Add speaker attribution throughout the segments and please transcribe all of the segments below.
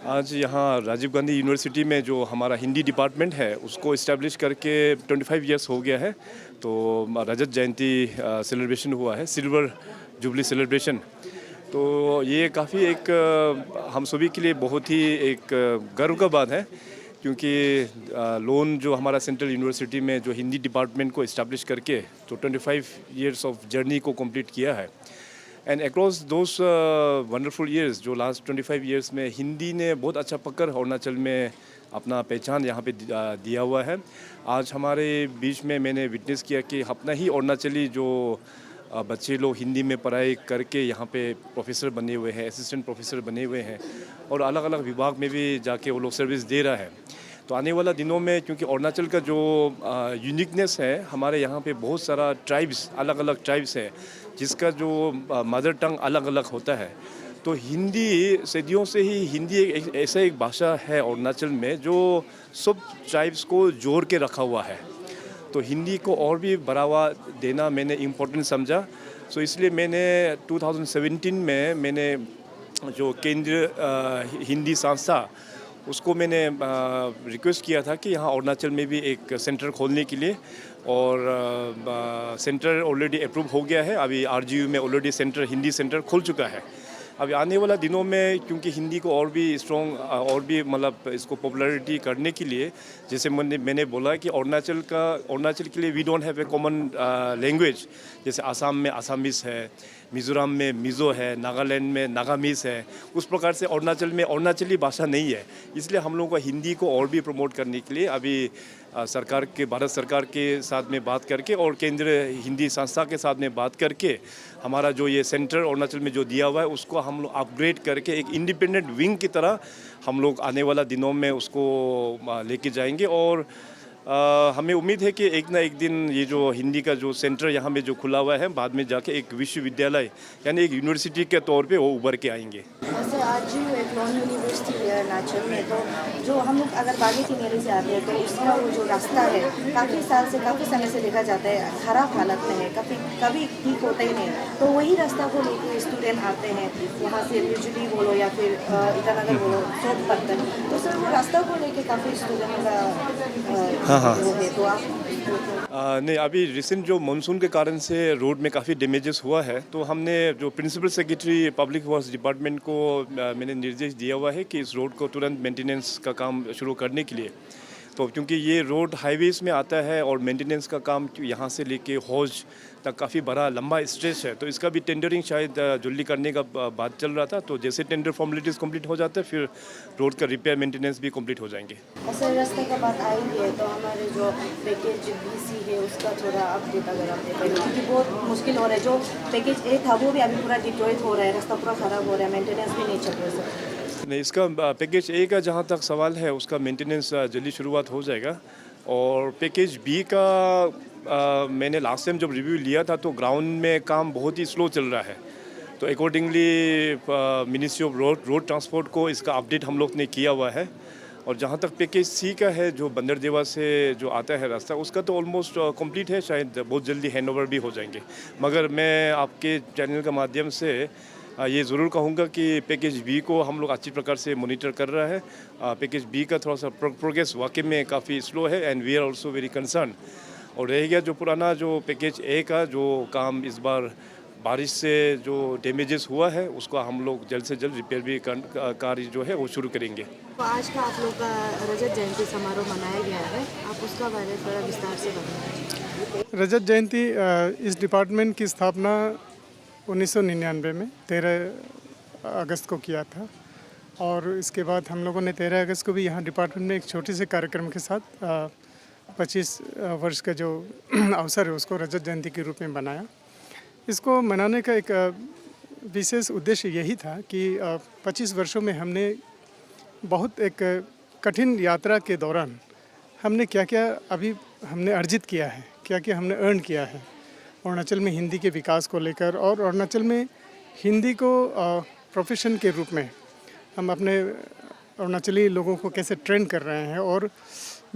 Speaker 1: आज यहाँ राजीव गांधी यूनिवर्सिटी में जो हमारा हिंदी डिपार्टमेंट है उसको इस्टेब्लिश करके 25 इयर्स हो गया है। तो रजत जयंती सेलिब्रेशन हुआ है, सिल्वर जुबली सेलिब्रेशन। तो ये काफ़ी एक हम सभी के लिए बहुत ही एक गर्व का बात है, क्योंकि लोन जो हमारा सेंट्रल यूनिवर्सिटी में जो हिंदी डिपार्टमेंट को इस्टेब्लिश करके तो 25 इयर्स ऑफ जर्नी को कंप्लीट किया है। And across those wonderful years, जो लास्ट 25 इयर्स में हिंदी ने बहुत अच्छा पकड़ अरुणाचल में अपना पहचान यहाँ पे दिया हुआ है। आज हमारे बीच में मैंने विटनेस किया कि अपना ही अरुणाचली जो बच्चे लोग हिंदी में पढ़ाई करके यहाँ पे प्रोफेसर बने हुए हैं, असिस्टेंट प्रोफेसर बने हुए हैं, और अलग अलग विभाग में भी जाके वो लोग सर्विस दे रहा है। तो आने वाला दिनों में, क्योंकि अरुणाचल का जो यूनिकनेस है, हमारे यहाँ पे बहुत सारा ट्राइब्स, अलग अलग ट्राइब्स है, जिसका जो मदर टंग अलग अलग होता है। तो हिंदी सदियों से ही हिंदी एक ऐसा एक भाषा है अरुणाचल में जो सब ट्राइब्स को जोड़ के रखा हुआ है। तो हिंदी को और भी बढ़ावा देना मैंने इम्पोर्टेंट समझा। सो इसलिए मैंने 2017 में मैंने जो केंद्रीय हिंदी संस्था, उसको मैंने रिक्वेस्ट किया था कि यहाँ अरुणाचल में भी एक सेंटर खोलने के लिए, और सेंटर ऑलरेडी अप्रूव हो गया है। अभी आरजीयू में ऑलरेडी सेंटर, हिंदी सेंटर खुल चुका है। अभी आने वाला दिनों में, क्योंकि हिंदी को और भी स्ट्रॉन्ग और भी मतलब इसको पॉपुलैरिटी करने के लिए, जैसे मैंने बोला कि अरुणाचल के लिए we don't have a common language. जैसे आसाम में आसामीस है, मिज़ोरम में मिज़ो है, नागालैंड में नागामीस है। उस प्रकार से अरुणाचल में अरुणाचली भाषा नहीं है। इसलिए हम लोगों को हिंदी को और भी प्रमोट करने के लिए अभी भारत सरकार के साथ में बात करके और केंद्रीय हिंदी संस्था के साथ में बात करके, हमारा जो ये सेंटर अरुणाचल में जो दिया हुआ है उसको हम लोग अपग्रेड करके एक इंडिपेंडेंट विंग की तरह हम लोग आने वाला दिनों में उसको लेके जाएंगे। और हमें उम्मीद है कि एक ना एक दिन ये जो हिंदी का जो सेंटर यहाँ में जो खुला हुआ है, बाद में जाके एक विश्वविद्यालय यानी एक यूनिवर्सिटी के तौर पे वो उभर के आएंगे।
Speaker 2: वैसे आज जो एक नॉन यूनिवर्सिटी है अरुणाचल में, तो जो हम लोग अगर बागी किनारे से आते हैं तो उसका वो जो रास्ता है काफ़ी समय से देखा जाता है ख़राब हालत में है, कभी ठीक होता ही नहीं। तो वही रास्ता को लेकर स्टूडेंट आते हैं यहाँ से, यूजुअली बोलो या फिर ईटानगर बोलो, चौक पत्तन। तो सर वो रास्ता को लेकर काफ़ी स्टूडेंट का तो आप
Speaker 1: नहीं, अभी रिसेंट जो मानसून के कारण से रोड में काफ़ी डैमेजेस हुआ है। तो हमने जो principal secretary public works department को मैंने निर्देश दिया हुआ है कि इस रोड को तुरंत मेंटेनेंस का काम शुरू करने के लिए। तो क्योंकि ये रोड हाईवेज में आता है और मेंटेनेंस का काम यहाँ से लेके हौज तक काफ़ी बड़ा लंबा स्ट्रेच है, तो इसका भी टेंडरिंग शायद जल्दी करने का बात चल रहा था। तो जैसे टेंडर फॉर्मेलिटीज़ कंप्लीट हो जाता है, फिर रोड का रिपेयर मेंटेनेंस भी कंप्लीट हो जाएंगे।
Speaker 2: सर रास्ते का बात आई है तो हमारे जो पैकेज BC है उसका थोड़ा अपडेट अगर आप देखें, क्योंकि बहुत मुश्किल हो रहा है। जो पैकेज A था वो भी अभी पूरा डिट्रॉइट हो रहा है, रास्ता पूरा ख़राब हो रहा है, मेंटेनेंस भी नहीं चल रहा है सर।
Speaker 1: नहीं, इसका पैकेज A का जहाँ तक सवाल है, उसका मेंटेनेंस जल्दी शुरुआत हो जाएगा। और पैकेज B का मैंने लास्ट टाइम जब रिव्यू लिया था तो ग्राउंड में काम बहुत ही स्लो चल रहा है। तो accordingly ministry of road transport को इसका अपडेट हम लोग ने किया हुआ है। और जहाँ तक पैकेज C का है, जो बंदरदेवा से जो आता है रास्ता, उसका तो ऑलमोस्ट कंप्लीट है, शायद बहुत जल्दी हैंडओवर भी हो जाएंगे। मगर मैं आपके चैनल के माध्यम से ये ज़रूर कहूँगा कि पैकेज B को हम लोग अच्छी प्रकार से मॉनिटर कर रहा है। पैकेज B का थोड़ा सा प्रोग्रेस वाकई में काफ़ी स्लो है, and we are also very concern. और रह गया जो पुराना जो पैकेज A का जो काम, इस बार बारिश से जो डैमेजेस हुआ है उसको हम लोग जल्द से जल्द रिपेयर भी कार्य जो है वो शुरू करेंगे।
Speaker 2: तो आज का आप लोग का रजत जयंती समारोह मनाया गया है, आप उसका बारे में थोड़ा विस्तार से बताएं।
Speaker 3: रजत जयंती इस डिपार्टमेंट की स्थापना 1999 में 13 अगस्त को किया था। और इसके बाद हम लोगों ने 13 अगस्त को भी यहाँ डिपार्टमेंट में एक छोटे से कार्यक्रम के साथ 25 वर्ष का जो अवसर है उसको रजत जयंती के रूप में बनाया। इसको मनाने का एक विशेष उद्देश्य यही था कि 25 वर्षों में हमने बहुत एक कठिन यात्रा के दौरान हमने क्या क्या अभी हमने अर्जित किया है, क्या क्या हमने अर्न किया है अरुणाचल में हिंदी के विकास को लेकर, और अरुणाचल में हिंदी को प्रोफेशन के रूप में हम अपने अरुणाचली लोगों को कैसे ट्रेन कर रहे हैं और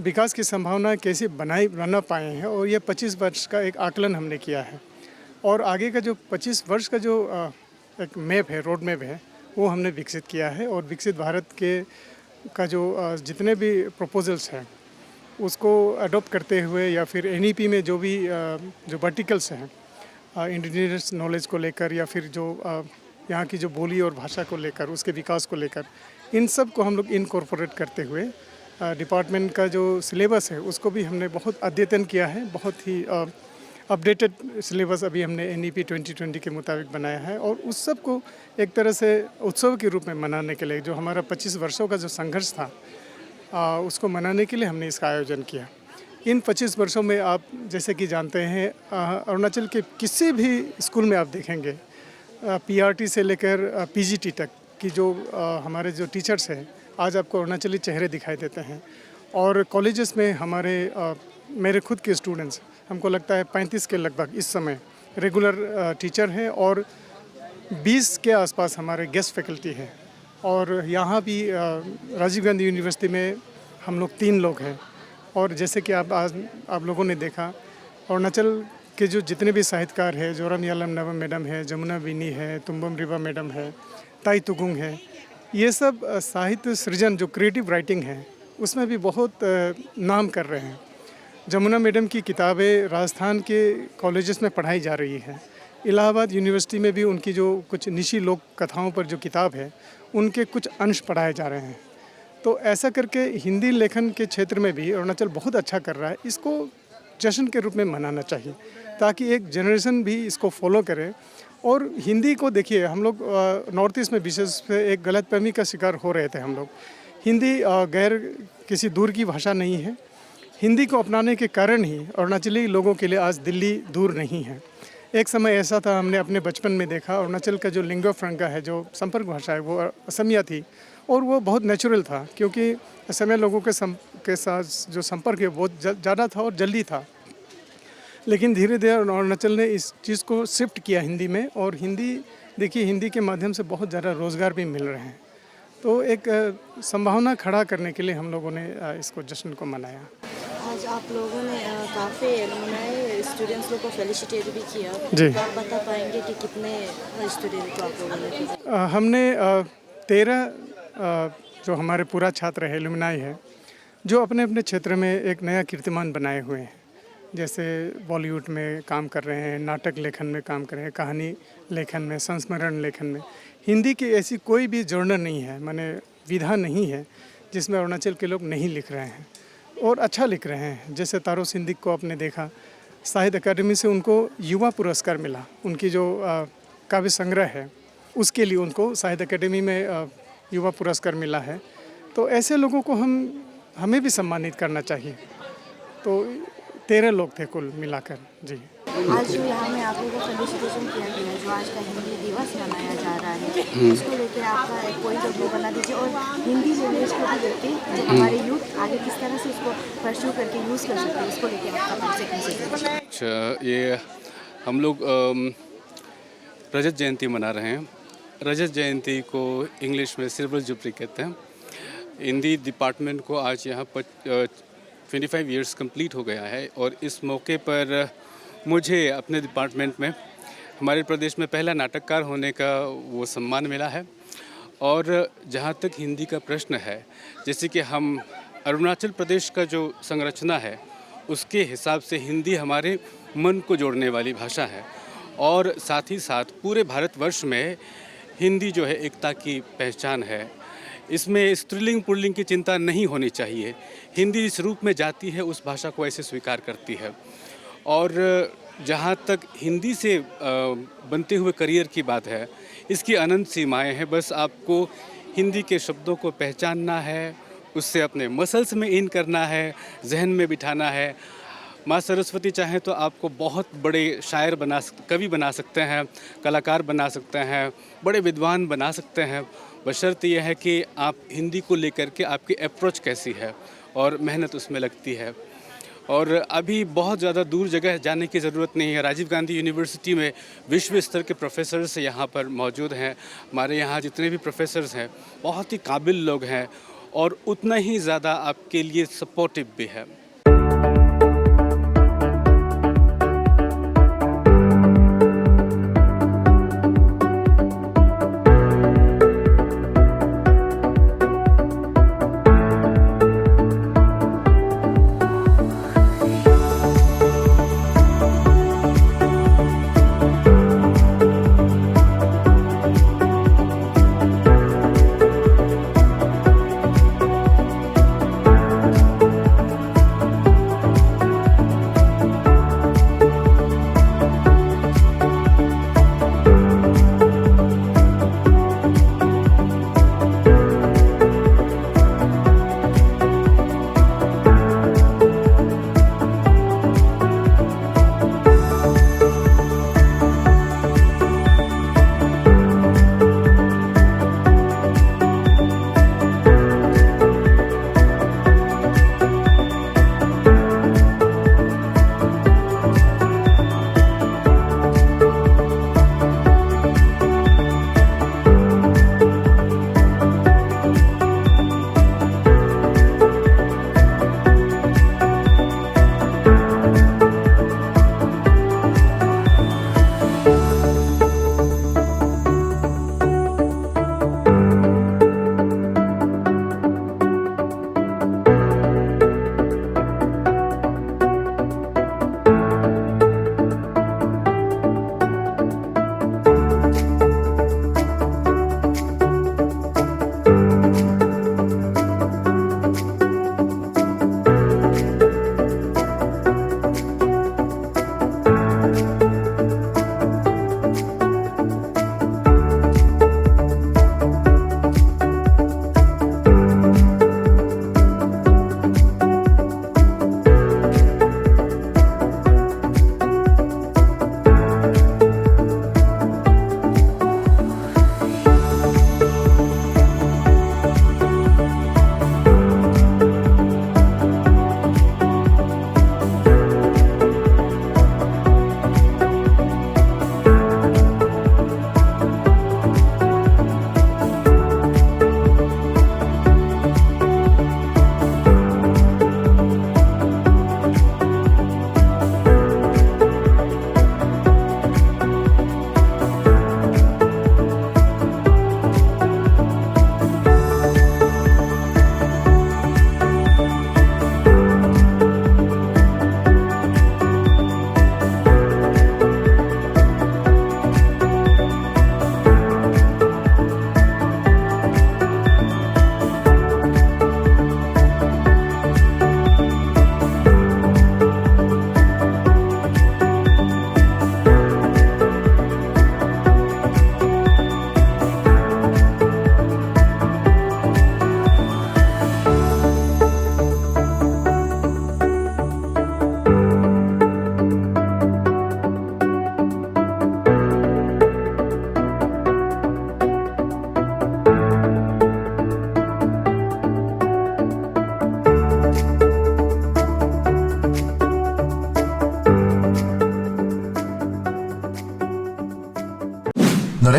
Speaker 3: विकास की संभावना कैसे बना पाए हैं। और ये 25 वर्ष का एक आकलन हमने किया है। और आगे का जो 25 वर्ष का जो एक मैप है, रोड मैप है, वो हमने विकसित किया है। और विकसित भारत के का जो जितने भी प्रपोजल्स हैं उसको अडॉप्ट करते हुए या फिर NEP में जो भी जो वर्टिकल्स हैं इंडिजिनस नॉलेज को लेकर या फिर जो यहाँ की जो बोली और भाषा को लेकर उसके विकास को लेकर इन सब को हम लोग इनकॉर्पोरेट करते हुए डिपार्टमेंट का जो सिलेबस है उसको भी हमने बहुत अद्यतन किया है। बहुत ही अपडेटेड सिलेबस अभी हमने NEP 2020 के मुताबिक बनाया है। और उस सब को एक तरह से उत्सव के रूप में मनाने के लिए जो हमारा 25 वर्षों का जो संघर्ष था उसको मनाने के लिए हमने इसका आयोजन किया। इन 25 वर्षों में आप जैसे कि जानते हैं अरुणाचल के किसी भी स्कूल में आप देखेंगे PRT से लेकर PGT तक की जो हमारे जो टीचर्स हैं आज आपको अरुणाचली चेहरे दिखाई देते हैं। और कॉलेजेस में हमारे मेरे खुद के स्टूडेंट्स हमको लगता है 35 के लगभग इस समय रेगुलर टीचर हैं और 20 के आसपास हमारे गेस्ट फैकल्टी हैं। और यहाँ भी राजीव गांधी यूनिवर्सिटी में हम लोग 3 लोग हैं। और जैसे कि आप लोगों ने देखा अरुणाचल के जो जितने भी साहित्यकार हैं, जोराम यालम नवम मैडम है, जमुना विनी है, तुम्बम रिबा मैडम है, ताई तुगुंग है, ये सब साहित्य सृजन जो क्रिएटिव राइटिंग है उसमें भी बहुत नाम कर रहे हैं। जमुना मैडम की किताबें राजस्थान के कॉलेजेस में पढ़ाई जा रही है। इलाहाबाद यूनिवर्सिटी में भी उनकी जो कुछ निशी लोक कथाओं पर जो किताब है उनके कुछ अंश पढ़ाए जा रहे हैं। तो ऐसा करके हिंदी लेखन के क्षेत्र में भी अरुणाचल बहुत अच्छा कर रहा है। इसको जश्न के रूप में मनाना चाहिए ताकि एक जनरेशन भी इसको फॉलो करे। और हिंदी को देखिए हम लोग नॉर्थ ईस्ट में विशेष एक गलतफहमी का शिकार हो रहे थे हम लोग। हिंदी गैर किसी दूर की भाषा नहीं है। हिंदी को अपनाने के कारण ही अरुणाचली लोगों के लिए आज दिल्ली दूर नहीं है। एक समय ऐसा था हमने अपने बचपन में देखा अरुणाचल का जो लिंगुआ फ्रैंका है जो संपर्क भाषा है वो असमिया थी और वो बहुत नेचुरल था क्योंकि असमिया लोगों के साथ जो संपर्क है बहुत ज़्यादा था और जल्दी था। लेकिन धीरे धीरे अरुणाचल ने इस चीज़ को शिफ्ट किया हिंदी में। और हिंदी देखिए हिंदी के माध्यम से बहुत ज़्यादा रोज़गार भी मिल रहे हैं। तो एक संभावना खड़ा करने के लिए हम लोगों ने इसको जश्न को मनाया।
Speaker 2: आज आप लोगों ने काफ़ी एलुमनाई स्टूडेंट्स लोग को फेलिसिटेट भी किया।
Speaker 3: जी।
Speaker 2: तो आप बता पाएंगे कि कितने स्टूडेंट को आप लोगों ने
Speaker 3: हमने 13 जो हमारे पूरा छात्र है एलुमनाई है जो अपने अपने क्षेत्र में एक नया कीर्तिमान बनाए हुए हैं। जैसे बॉलीवुड में काम कर रहे हैं, नाटक लेखन में काम कर रहे हैं, कहानी लेखन में, संस्मरण लेखन में। हिंदी की ऐसी कोई भी जर्नल नहीं है, माने विधा नहीं है जिसमें अरुणाचल के लोग नहीं लिख रहे हैं और अच्छा लिख रहे हैं। जैसे तारो सिंधिक को आपने देखा, साहित्य अकादमी से उनको युवा पुरस्कार मिला। उनकी जो काव्य संग्रह है उसके लिए उनको साहित्य अकादमी में युवा पुरस्कार मिला है। तो ऐसे लोगों को हमें भी सम्मानित करना चाहिए। तो 13 लोग थे कुल मिलाकर। जी।
Speaker 2: आज जो यहाँ में आप लोगों को फेलिसिटेशन किया गया है, जो आज का हिंदी दिवस मनाया जा रहा है, उसको लेकर आपका एक पॉइंट ऑफ व्यू बना दीजिए। और हिंदी लैंग्वेज को भी लेकर जो हमारे यूथ आगे किस तरह से उसको परस्यू करके यूज़ कर सकते हैं उसको लेकर आपका मैसेज।
Speaker 4: अच्छा, ये हम लोग रजत जयंती मना रहे हैं। रजत जयंती को इंग्लिश में सिल्वर जुबली कहते हैं। हिंदी डिपार्टमेंट को आज यहाँ पर 25 इयर्स कंप्लीट हो गया है और इस मौके पर मुझे अपने डिपार्टमेंट में हमारे प्रदेश में पहला नाटककार होने का वो सम्मान मिला है। और जहाँ तक हिंदी का प्रश्न है, जैसे कि हम अरुणाचल प्रदेश का जो संरचना है उसके हिसाब से हिंदी हमारे मन को जोड़ने वाली भाषा है। और साथ ही साथ पूरे भारतवर्ष में हिंदी जो है एकता की पहचान है। इसमें स्त्रीलिंग पुल्लिंग की चिंता नहीं होनी चाहिए। हिंदी इस रूप में जाती है, उस भाषा को ऐसे स्वीकार करती है। और जहाँ तक हिंदी से बनते हुए करियर की बात है, इसकी अनंत सीमाएं हैं। बस आपको हिंदी के शब्दों को पहचानना है, उससे अपने मसल्स में इन करना है, जहन में बिठाना है। माँ सरस्वती चाहें तो आपको बहुत बड़े शायर कवि बना सकते हैं, कलाकार बना सकते हैं, बड़े विद्वान बना सकते हैं। बशर्ते यह है कि आप हिंदी को लेकर के आपकी अप्रोच कैसी है और मेहनत उसमें लगती है। और अभी बहुत ज़्यादा दूर जगह जाने की ज़रूरत नहीं है। राजीव गांधी यूनिवर्सिटी में विश्व स्तर के प्रोफेसर्स यहाँ पर मौजूद हैं। हमारे यहाँ जितने भी प्रोफेसर्स हैं बहुत ही काबिल लोग हैं और उतना ही ज़्यादा आपके लिए सपोर्टिव भी है।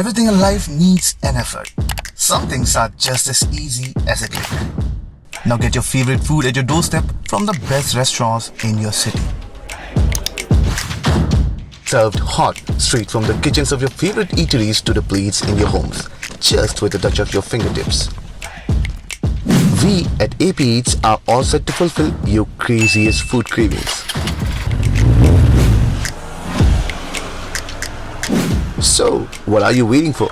Speaker 5: Everything in life needs an effort. Some things are just as easy as a click. Now get your favorite food at your doorstep from the best restaurants in your city. Served hot, straight from the kitchens of your favorite eateries to the plates in your homes, just with a touch of your fingertips. We at AP Eats are all set to fulfill your craziest food cravings. So, what are you waiting for?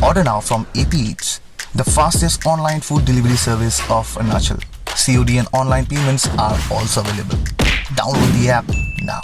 Speaker 5: Order now from AP Eats, the fastest online food delivery service of Arunachal. COD and online payments are also available. Download the app now.